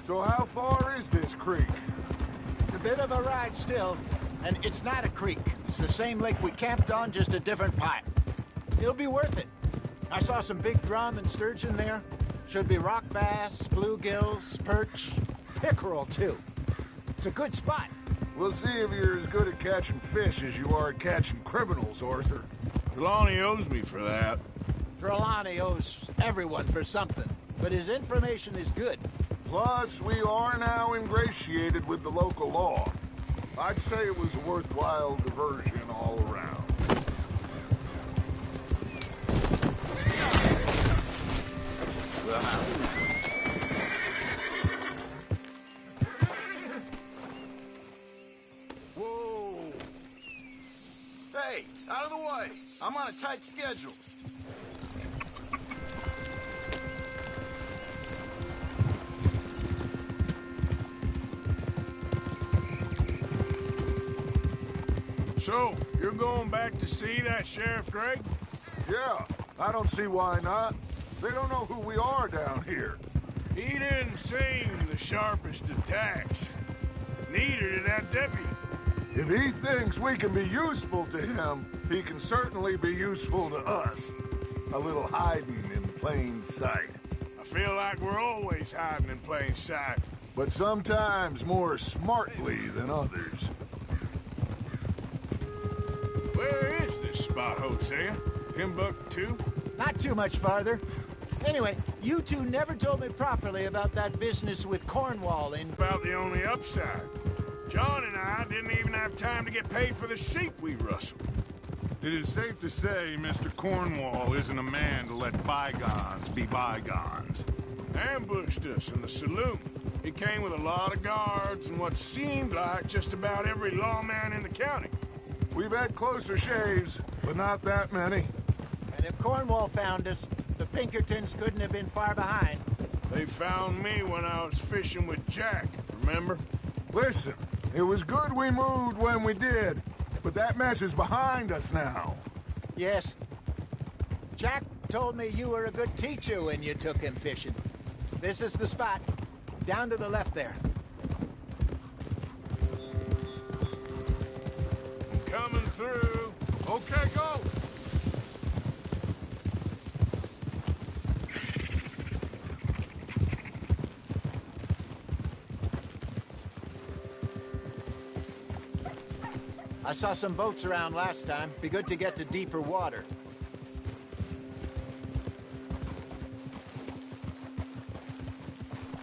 So how far is this creek? It's a bit of a ride still, and it's not a creek. It's the same lake we camped on, just a different pipe. It'll be worth it. I saw some big drum and sturgeon there. Should be rock bass, bluegills, perch, pickerel too. It's a good spot. We'll see if you're as good at catching fish as you are at catching criminals, Arthur. Trelawney owes me for that. Trelawney owes everyone for something, but his information is good. Plus, we are now ingratiated with the local law. I'd say it was a worthwhile diversion all around. Whoa! Hey, out of the way! I'm on a tight schedule. So, you're going back to see that Sheriff Gregg? Yeah, I don't see why not. They don't know who we are down here. He didn't seem the sharpest attacks. Neither did that deputy. If he thinks we can be useful to him, he can certainly be useful to us. A little hiding in plain sight. I feel like we're always hiding in plain sight. But sometimes more smartly than others. Where is this spot, Hosea? Timbuktu? Not too much farther. Anyway, you two never told me properly about that business with Cornwall in... About the only upside. John and I didn't even have time to get paid for the sheep we rustled. It is safe to say Mr. Cornwall isn't a man to let bygones be bygones. Ambushed us in the saloon. He came with a lot of guards and what seemed like just about every lawman in the county. We've had closer shaves, but not that many. And if Cornwall found us, the Pinkertons couldn't have been far behind. They found me when I was fishing with Jack, remember? Listen, it was good we moved when we did, but that mess is behind us now. Yes. Jack told me you were a good teacher when you took him fishing. This is the spot. Down to the left there. Coming through. Okay, go! I saw some boats around last time. Be good to get to deeper water.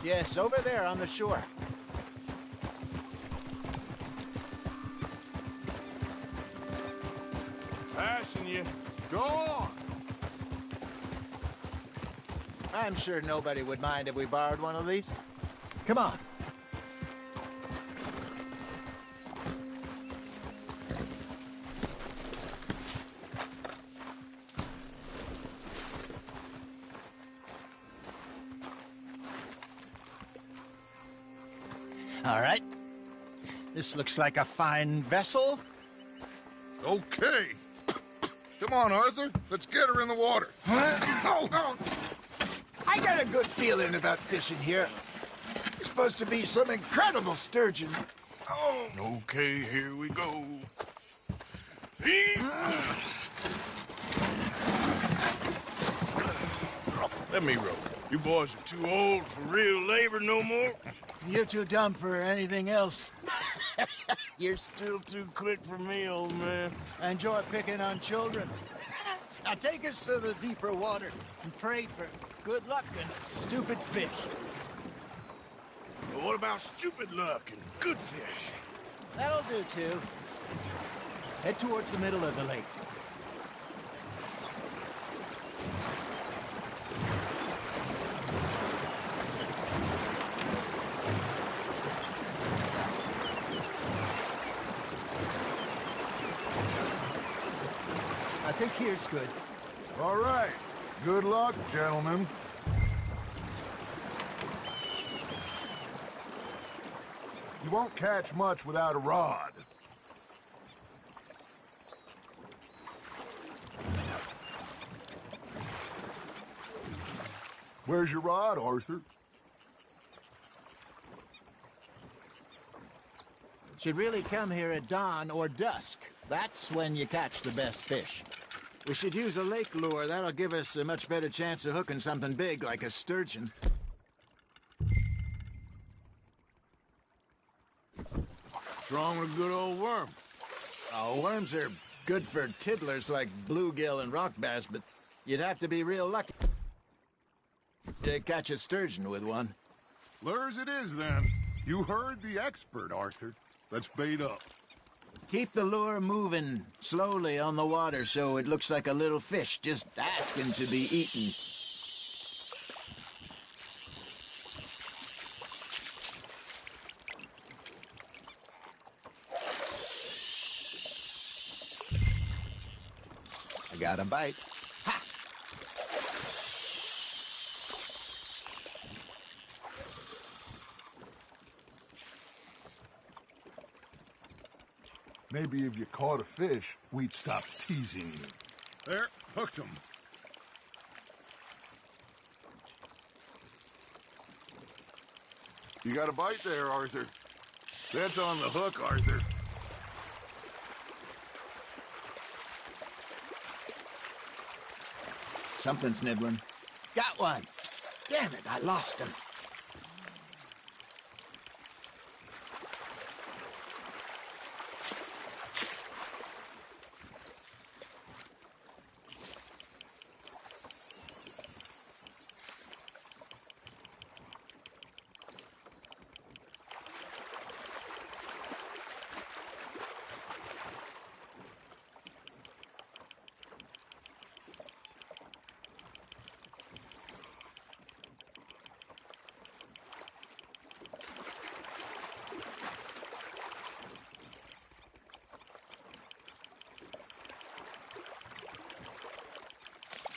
Yes, over there on the shore. Passing you. Go on! I'm sure nobody would mind if we borrowed one of these. Come on. All right. This looks like a fine vessel. Okay. Come on, Arthur. Let's get her in the water. Oh. I got a good feeling about fishing here. There's supposed to be some incredible sturgeon. Oh. Okay, here we go. Let me row. You boys are too old for real labor no more. You're too dumb for anything else. You're still too quick for me, old man. I enjoy picking on children. Now take us to the deeper water and pray for good luck and stupid fish. But what about stupid luck and good fish? That'll do, too. Head towards the middle of the lake. I think here's good. All right. Good luck, gentlemen. You won't catch much without a rod. Where's your rod, Arthur? Should really come here at dawn or dusk. That's when you catch the best fish. We should use a lake lure. That'll give us a much better chance of hooking something big like a sturgeon. What's wrong with a good old worm? Oh, worms are good for tiddlers like bluegill and rock bass, but you'd have to be real lucky to catch a sturgeon with one. Lures it is, then. You heard the expert, Arthur. Let's bait up. Keep the lure moving slowly on the water so it looks like a little fish just asking to be eaten. I got a bite. Ha! Maybe if you caught a fish, we'd stop teasing you. There, hooked him. You got a bite there, Arthur. That's on the hook, Arthur. Something's nibbling. Got one! Damn it, I lost him.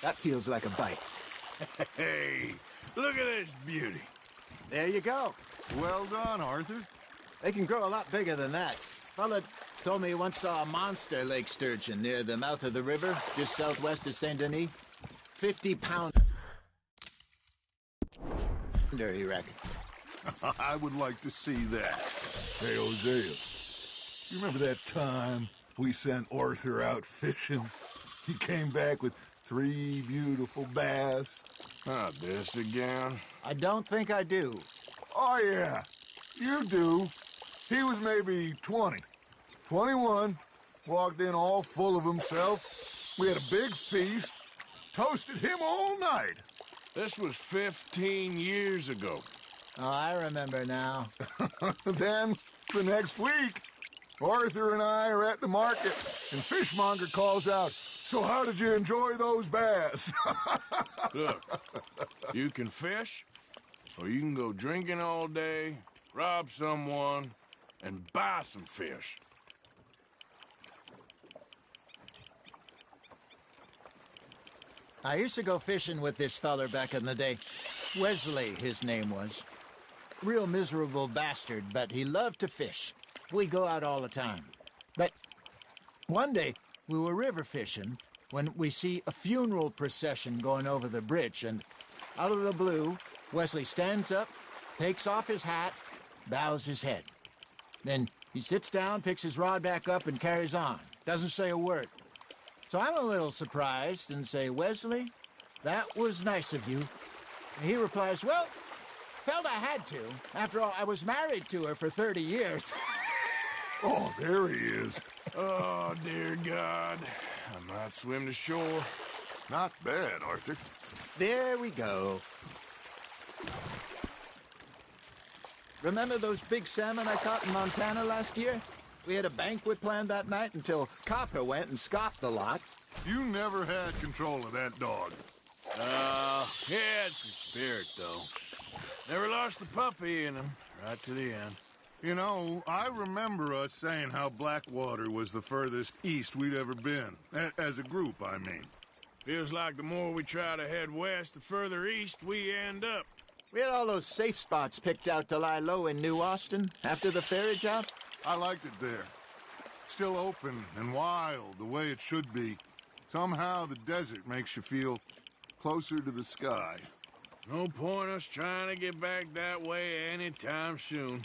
That feels like a bite. Hey, look at this beauty. There you go. Well done, Arthur. They can grow a lot bigger than that. Fella told me he once saw a monster lake sturgeon near the mouth of the river, just southwest of Saint Denis. 50-pound. He reckoned. I would like to see that. Hey, Hosea. You remember that time we sent Arthur out fishing? He came back with 3 beautiful bass. Not this again. I don't think I do. Oh, yeah. You do. He was maybe 20. 21. Walked in all full of himself. We had a big feast. Toasted him all night. This was 15 years ago. Oh, I remember now. Then, the next week, Arthur and I are at the market, and Fishmonger calls out, "So how did you enjoy those bass?" Look, you can fish, or you can go drinking all day, rob someone, and buy some fish. I used to go fishing with this feller back in the day. Wesley, his name was. Real miserable bastard, but he loved to fish. We'd go out all the time. But one day, we were river fishing when we see a funeral procession going over the bridge, and out of the blue, Wesley stands up, takes off his hat, bows his head. Then he sits down, picks his rod back up, and carries on. Doesn't say a word. So I'm a little surprised and say, "Wesley, that was nice of you." And he replies, "Well, felt I had to. After all, I was married to her for 30 years. Oh, there he is. Oh, dear God. I might swim to shore. Not bad, Arthur. There we go. Remember those big salmon I caught in Montana last year? We had a banquet planned that night until Copper went and scoffed the lot. You never had control of that dog. He had some spirit, though. Never lost the puppy in him, right to the end. You know, I remember us saying how Blackwater was the furthest east we'd ever been. As a group, I mean. Feels like the more we try to head west, the further east we end up. We had all those safe spots picked out to lie low in New Austin after the ferry job. I liked it there. Still open and wild, the way it should be. Somehow the desert makes you feel closer to the sky. No point us trying to get back that way anytime soon.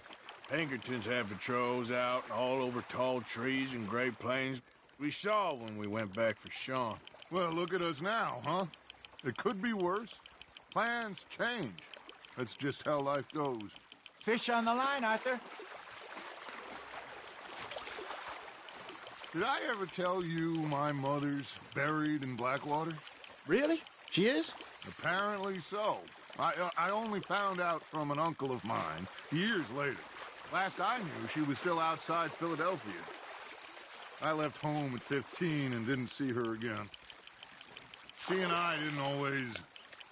Pinkertons have patrols out all over tall trees and Great Plains. We saw when we went back for Sean. Well, look at us now, huh? It could be worse. Plans change. That's just how life goes. Fish on the line, Arthur. Did I ever tell you my mother's buried in Blackwater? Really? She is? Apparently so. I only found out from an uncle of mine years later. Last I knew, she was still outside Philadelphia. I left home at 15 and didn't see her again. She and I didn't always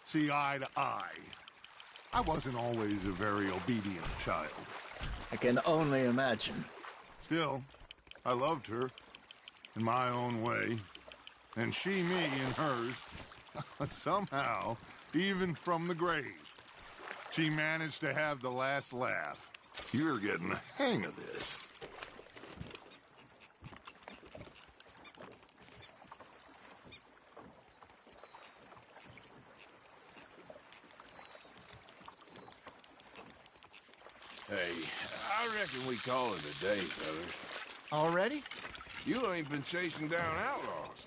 see eye to eye. I wasn't always a very obedient child. I can only imagine. Still, I loved her in my own way, and she me in hers. Somehow, even from the grave, she managed to have the last laugh. You're getting the hang of this. Hey, I reckon we call it a day, fellas. Already? You ain't been chasing down outlaws.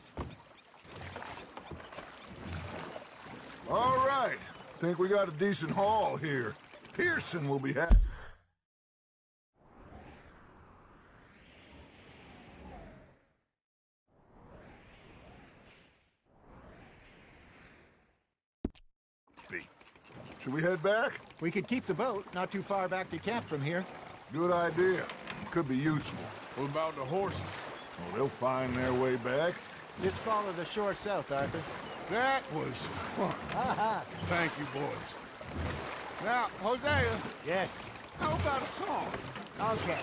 All right. Think we got a decent haul here. Pearson will be happy. Should we head back? We could keep the boat, not too far back to camp from here. Good idea. Could be useful. What about the horses? Well, they'll find their way back. Just follow the shore south, Arthur. That was fun. Thank you, boys. Now, Hosea, Yes. how about a song? Okay.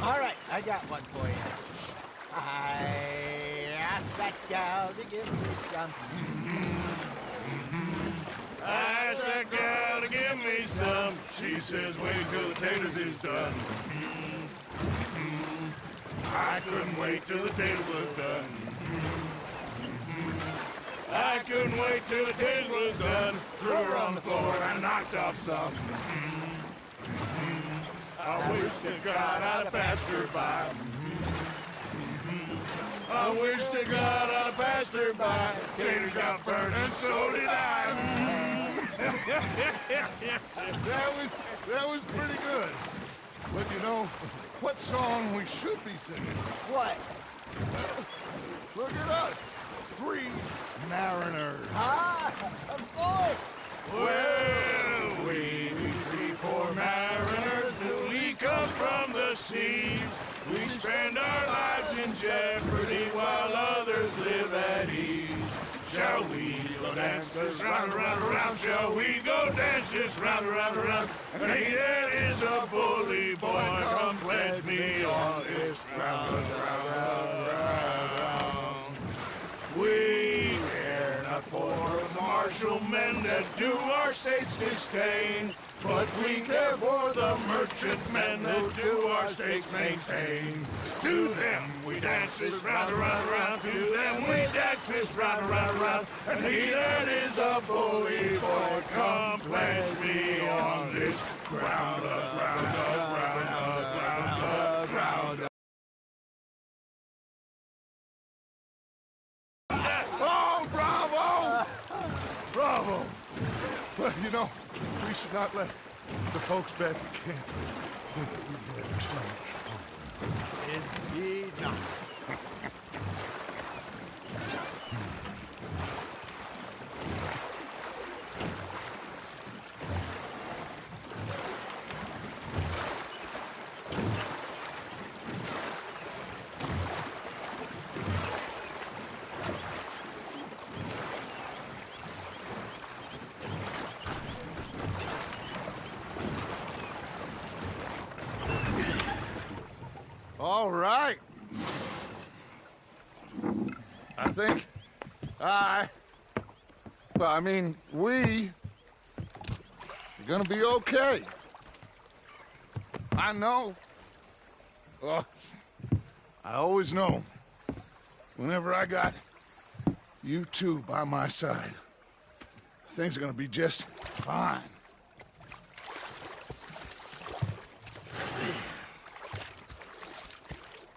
All right, I got one for you. I asked that gal to give me some. I asked that gal to give me some. She says, wait till the taters is done. I couldn't wait till the taters was done. I couldn't wait till the taters was done. Threw her on the floor and knocked off some. I wish to God I'd have passed her by. I wish to God I'd have passed her by. Taters got burned and so did I. That was pretty good. But you know, what song we should be singing? What? Look at us. 3 mariners. Ah, of course. Well, we 3 poor mariners newly come from the seas. We spend our lives in jeopardy while others live at ease. Shall we go dance this round, around, around? Shall we go dance this round, around, around? And he that is a bully boy, come pledge me on this ground, round. We care not for the martial men that do our state's disdain, but we care for the merchant men that do our state's maintain. To them we dance this round, around, around. To them we dance this round, around, around. And he that is a bully boy, come pledge me on this ground, ground, ground, ground, ground. Oh, bravo! Bravo! Well, you know, we should not let the folks back at camp think that we had too much fun. Indeed not. All right. I think we are gonna be okay. I know. I always know. Whenever I got you two by my side, things are gonna be just fine.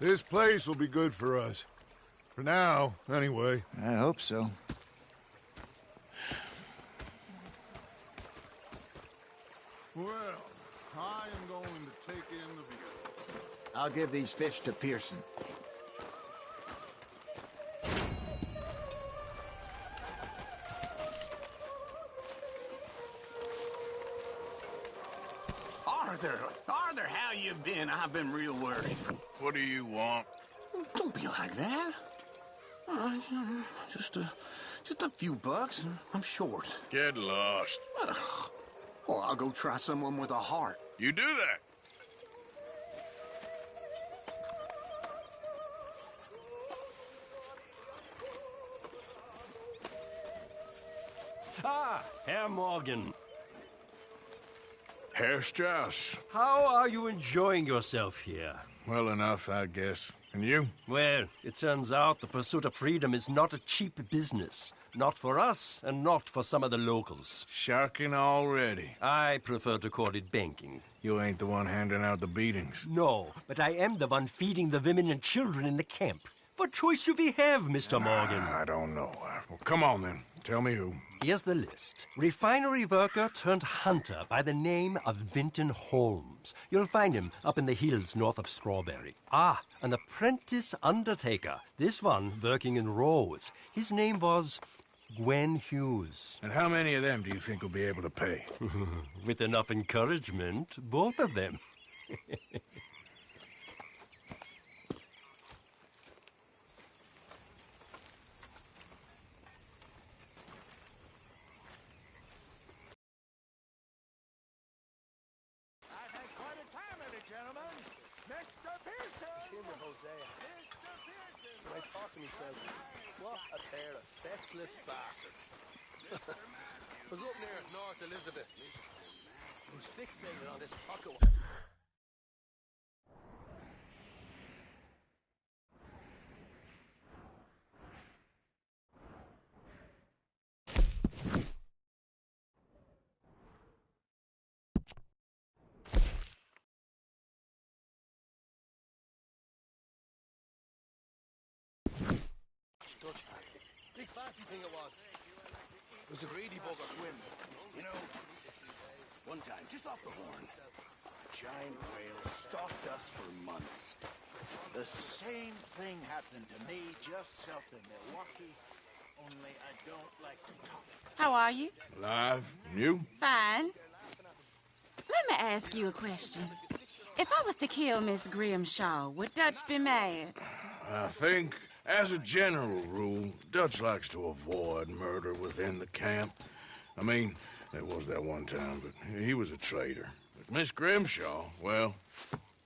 This place will be good for us. For now, anyway. I hope so. Well, I am going to take in the view. I'll give these fish to Pearson. Arthur, how you been? I've been real worried. What do you want? Don't be like that. All right, just a few bucks. I'm short. Get lost. Well, I'll go try someone with a heart. You do that. Ah, Herr Morgan. Herr Strauss. How are you enjoying yourself here? Well enough, I guess. And you? Well, it turns out the pursuit of freedom is not a cheap business. Not for us, and not for some of the locals. Sharking already. I prefer to call it banking. You ain't the one handing out the beatings. No, but I am the one feeding the women and children in the camp. What choice do we have, Mr. Morgan? I don't know. Well, come on then. Tell me who. Here's the list. Refinery worker turned hunter by the name of Vinton Holmes. You'll find him up in the hills north of Strawberry. Ah, an apprentice undertaker. This one working in Rose. His name was Gwen Hughes. And how many of them do you think will be able to pay? With enough encouragement, both of them. What a pair of feckless bastards. Was up near North Elizabeth. Who's fixated on this pocket. Dutch. Big fancy thing it was. It was a greedy bugger, Quinn. You know, one time, just off the horn, a giant whale stalked us for months. The same thing happened to me just south of Milwaukee, only I don't like to talk. How are you? Alive? And you? Fine. Let me ask you a question. If I was to kill Miss Grimshaw, would Dutch be mad? I think, as a general rule, Dutch likes to avoid murder within the camp. I mean, there was that one time, but he was a traitor. But Miss Grimshaw, well,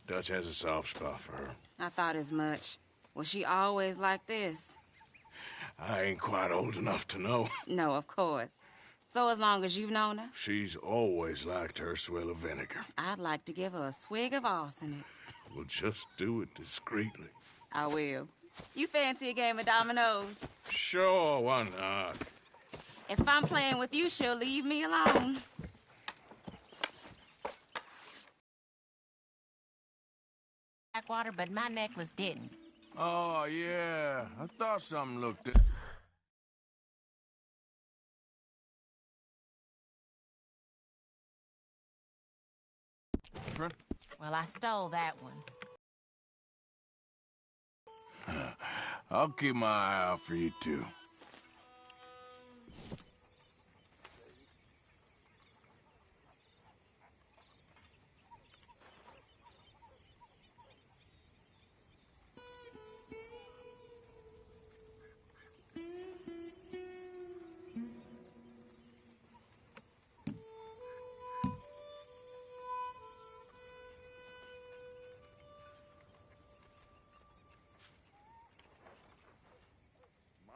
Dutch has a soft spot for her. I thought as much. Was she always like this? I ain't quite old enough to know. No, of course. So as long as you've known her? She's always liked her swill of vinegar. I'd like to give her a swig of arsenic. We'll just do it discreetly. I will. You fancy a game of dominoes? Sure, why not? If I'm playing with you, she'll leave me alone. Blackwater, but my necklace didn't. Oh, yeah. I thought something looked... Well, I stole that one. I'll keep my eye out for you, too.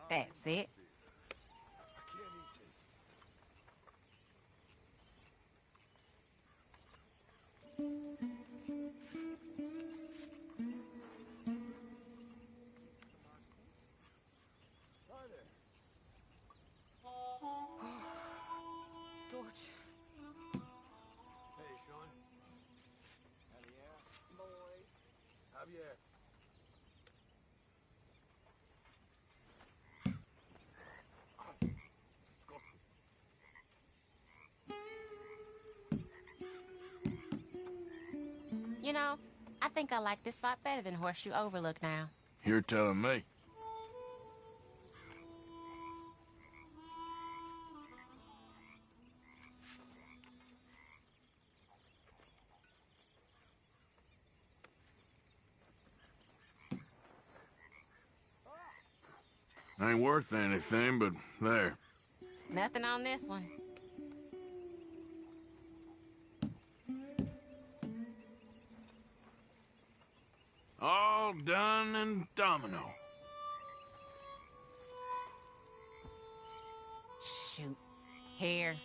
That's it. You know, I think I like this spot better than Horseshoe Overlook now. You're telling me. Ain't worth anything, but there. Nothing on this one. All done and domino. Shoot. Here.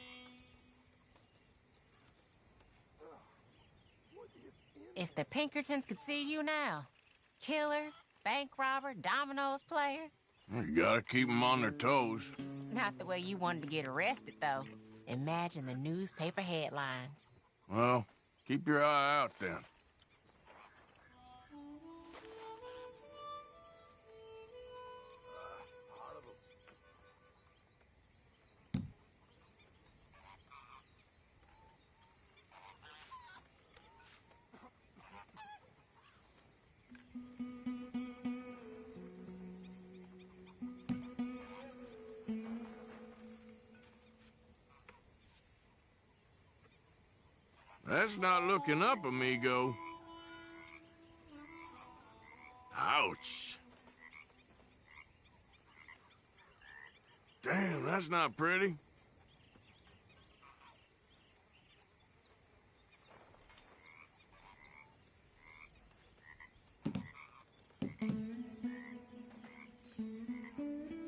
If the Pinkertons could see you now. Killer, bank robber, dominoes player. You gotta keep them on their toes. Not the way you wanted to get arrested, though. Imagine the newspaper headlines. Well, keep your eye out then. That's not looking up, amigo. Ouch. Damn, that's not pretty.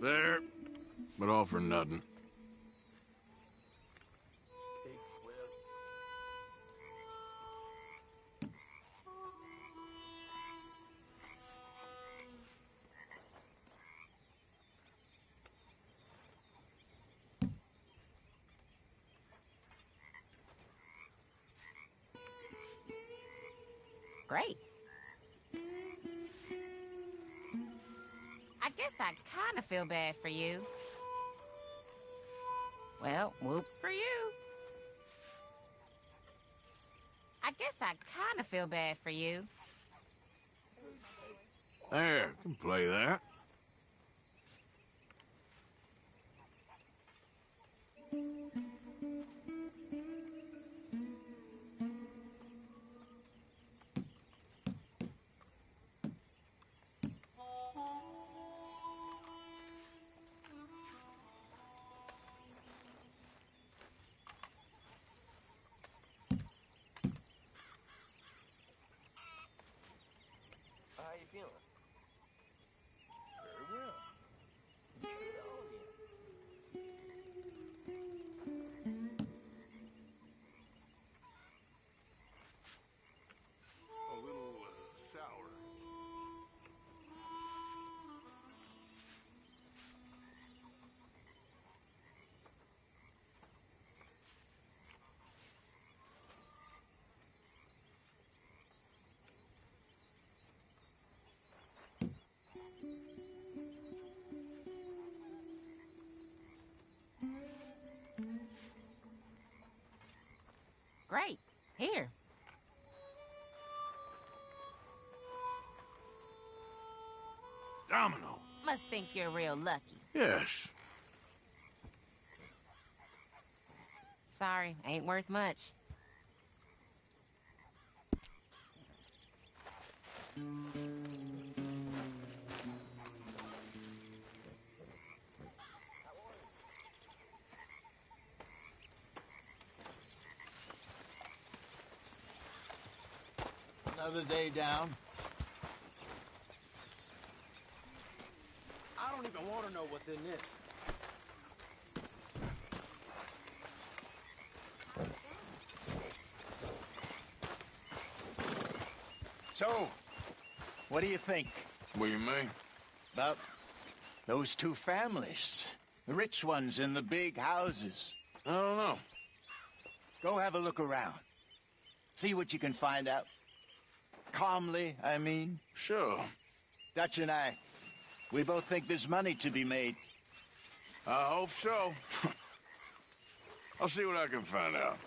There, but all for nothing. Great. I guess I kind of feel bad for you. Well, whoops for you. I guess I kind of feel bad for you. There, can play that. How you feeling? Very well. A little sour. Great. Here. Domino. Must think you're real lucky. Yes. Sorry, ain't worth much. Another day down. I don't even want to know what's in this. So, what do you think What do you mean? about those two families? The rich ones in the big houses. I don't know. Go have a look around. See what you can find out. Calmly, I mean. Sure. Dutch and I, we both think there's money to be made. I hope so. I'll see what I can find out.